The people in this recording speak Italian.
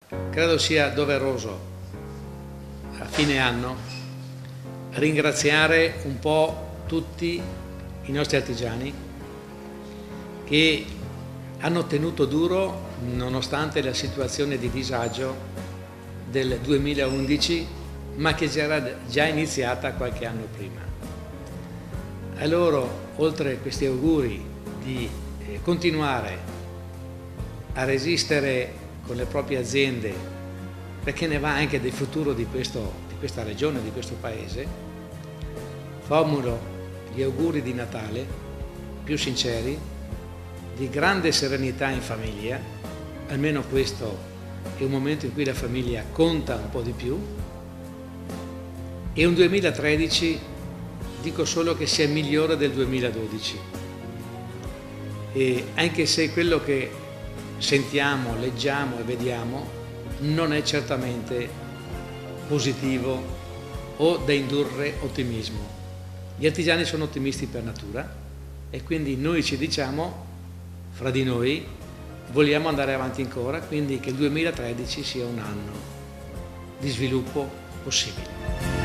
Credo sia doveroso a fine anno ringraziare un po' tutti i nostri artigiani che hanno tenuto duro nonostante la situazione di disagio del 2011, ma che era già iniziata qualche anno prima. A loro, oltre a questi auguri di continuare a resistere con le proprie aziende, perché ne va anche del futuro di questa regione, di questo paese, formulo gli auguri di Natale più sinceri, di grande serenità in famiglia, almeno questo è un momento in cui la famiglia conta un po' di più, e un 2013 dico solo che sia migliore del 2012. E anche se quello che sentiamo, leggiamo e vediamo non è certamente positivo o da indurre ottimismo. Gli artigiani sono ottimisti per natura e quindi noi ci diciamo fra di noi vogliamo andare avanti ancora, quindi che il 2013 sia un anno di sviluppo possibile.